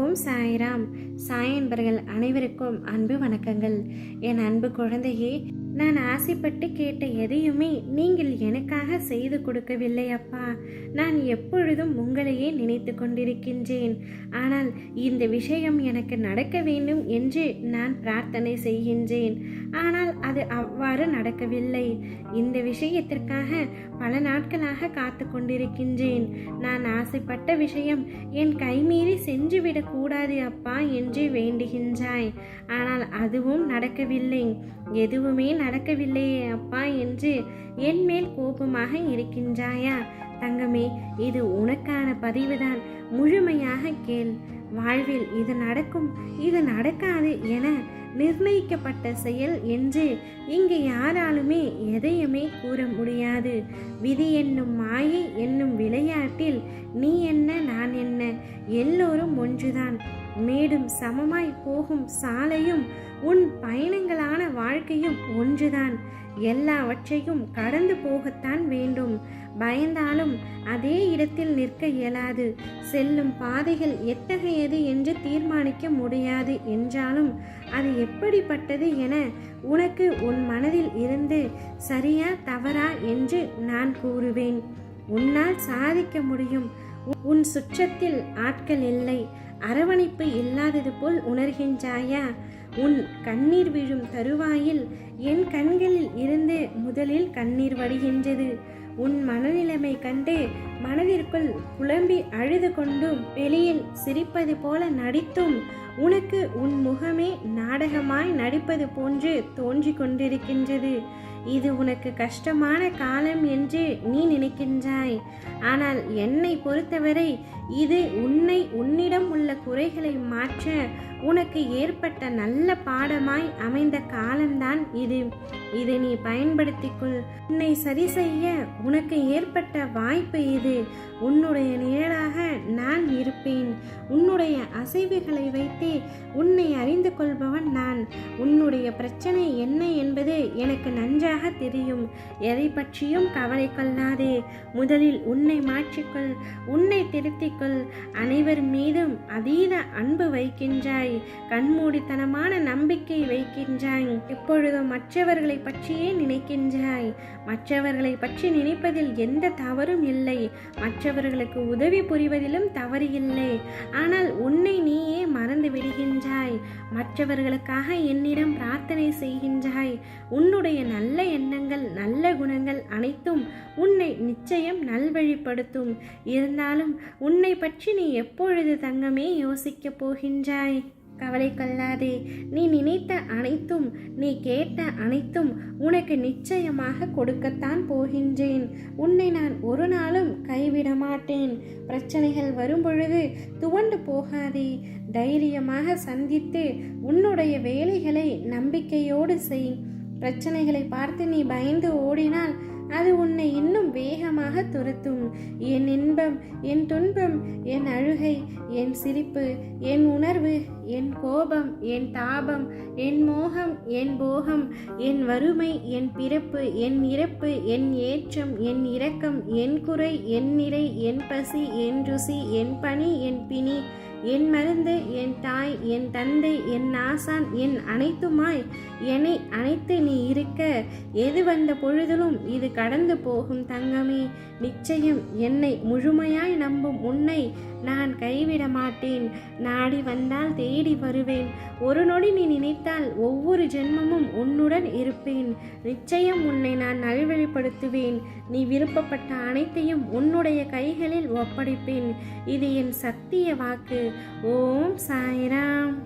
ஓம் சாய்ராம். சாய் என்பர்கள் அனைவருக்கும் அன்பு வணக்கங்கள். என் அன்பு குழந்தையே, நான் ஆசைப்பட்டு கேட்ட எதையுமே நீங்கள் எனக்காக செய்து கொடுக்கவில்லை அப்பா. நான் எப்பொழுதும் உங்களையே நினைத்து கொண்டிருக்கின்றேன். ஆனால் இந்த விஷயம் எனக்கு நடக்க வேண்டும் என்று நான் பிரார்த்தனை செய்கின்றேன். ஆனால் அது அவ்வாறு நடக்கவில்லை. இந்த விஷயத்திற்காக பல நாட்களாக காத்து கொண்டிருக்கின்றேன். நான் ஆசைப்பட்ட விஷயம் என் கைமீறி சென்றுவிடக் கூடாது அப்பா என்று வேண்டுகின்றாய். ஆனால் அதுவும் நடக்கவில்லை. எதுவுமே நடக்கவில்லையே அப்பா என்று என் மேல் கோபமாக இருக்கின்றாயா? தங்கமே, இது உனக்கான பதிவுதான். முழுமையாக கேள். வாழ்வில் இது நடக்கும், இது நடக்காது என நிர்ணயிக்கப்பட்ட செயல் என்று இங்கு யாராலுமே எதையுமே கூற முடியாது. விதி என்னும் மாயை என்னும் விளையாட்டில் நீ என்ன நான் என்ன, எல்லோரும் ஒன்றுதான். மேடும் சமமாய் போகும் சாலையும் உன் பயணங்களான வாழ்க்கையும் ஒன்றுதான். எல்லாவற்றையும் கடந்து போகத்தான் வேண்டும். பயந்தாலும் அதே இடத்தில் நிற்க இயலாது. செல்லும் பாதைகள் எத்தகையது என்று தீர்மானிக்க முடியாது என்றாலும் அது எப்படிப்பட்டது என உனக்கு உன் மனதில் இருந்து சரியா தவறா என்று நான் கூறுவேன். உன்னால் சாதிக்க முடியும். உன் சுற்றத்தில் ஆட்கள் இல்லை, அரவணைப்பு இல்லாதது போல் உணர்கின்றாயா? உன் கண்ணீர் விழும் தருவாயில் என் கண்களில் இருந்து முதலில் கண்ணீர் வடிகின்றது. உன் மனநிலைமை கண்டு மனதிற்குள் புலம்பி அழுது கொண்டும் வெளியில் சிரிப்பது போல நடித்தும் உனக்கு உன் முகமே நாடகமாய் நடிப்பது போன்று தோன்றிக் கொண்டிருக்கின்றது. இது உனக்கு கஷ்டமான காலம் என்று நீ நினைக்கின்றாய். ஆனால் என்னை பொறுத்தவரை இது உன்னிடம் உள்ள குறைகளை மாற்ற உனக்கு ஏற்பட்ட நல்ல பாடமாய் அமைந்த காலம்தான் இது. இதை நீ பயன்படுத்திக்கொள். உன்னை சரி செய்ய உனக்கு ஏற்பட்ட வாய்ப்பு இது. உன்னுடைய நிழலாக நான் இருப்பேன். உன்னுடைய அசைவுகளை வைத்தே உன்னை அறிந்து கொள்பவன் நான். உன்னுடைய பிரச்சனை என்ன என்பது எனக்கு நன்றாக தெரியும். எதை பற்றியும் கவலை கொள்ளாதே. முதலில் உன்னை மாற்றிக்கொள், உன்னை திருத்திக்கொள். அனைவர் மீதும் அதீத அன்பு வைக்கின்றாய், கண்மூடித்தனமான நம்பிக்கை வைக்கின்றாய். எப்பொழுதும் மற்றவர்களை பற்றியே நினைக்கின்றாய். மற்றவர்களை பற்றி நினைப்பதில் எந்த தவறும் இல்லை. மற்றவர்களுக்கு உதவி புரிவதிலும் தவறு இல்லை. ஆனால் உன்னை நீயே மறந்து விடுகின்றாய். மற்றவர்களுக்காக என்னிடம் பிரார்த்தனை செய்கின்றாய். உன்னுடைய நல்ல எண்ணங்கள், நல்ல குணங்கள் அனைத்தும் உன்னை நிச்சயம் நல்வழிப்படுத்தும். இருந்தாலும் உன்னை பற்றி நீ எப்பொழுது தங்கமே யோசிக்கப் போகின்றாய்? கவலை கொள்ளாதே. நீ நினைத்த அனைத்தும், நீ கேட்ட அனைத்தும் உனக்கு நிச்சயமாக கொடுக்கத்தான் போகின்றேன். உன்னை நான் ஒரு நாளும் கைவிட மாட்டேன். பிரச்சனைகள் வரும்பொழுது துவண்டு போகாதே. தைரியமாக சந்தித்து உன்னுடைய வேலைகளை நம்பிக்கையோடு செய். பிரச்சனைகளை பார்த்து நீ பயந்து ஓடினால் அது உன்னை இன்னும் வேகமாக துரத்தும். என் இன்பம், என் துன்பம், என் அழுகை, என் சிரிப்பு, என் உணர்வு, என் கோபம், என் தாபம், என் மோகம், என் போகம், என் வறுமை, என் பிறப்பு, என் இறப்பு, என் ஏற்றம், என் இரக்கம், என் குறை, என் நிறை, என் பசி, என் ருசி, என் பணி, என் பிணி, என் மருந்து, என் தாய், என் தந்தை, என் ஆசான், என் அனைத்துமாய் என்னை அனைத்து நீ இருக்க எது வந்த பொழுதிலும் இது கடந்து போகும் தங்கமே. நிச்சயம் என்னை முழுமையாய் நம்பும் உன்னை நான் கைவிட மாட்டேன். நாடி வந்தால் தேடி வருவேன். ஒரு நொடி நீ நினைத்தால் ஒவ்வொரு ஜென்மமும் உன்னுடன் இருப்பேன். நிச்சயம் உன்னை நான் நல்வழிப்படுத்துவேன். நீ விருப்பப்பட்ட அனைத்தையும் உன்னுடைய கைகளில் ஒப்படைப்பேன். இது என் சத்திய வாக்கு. ஓம் சாய்ராம்.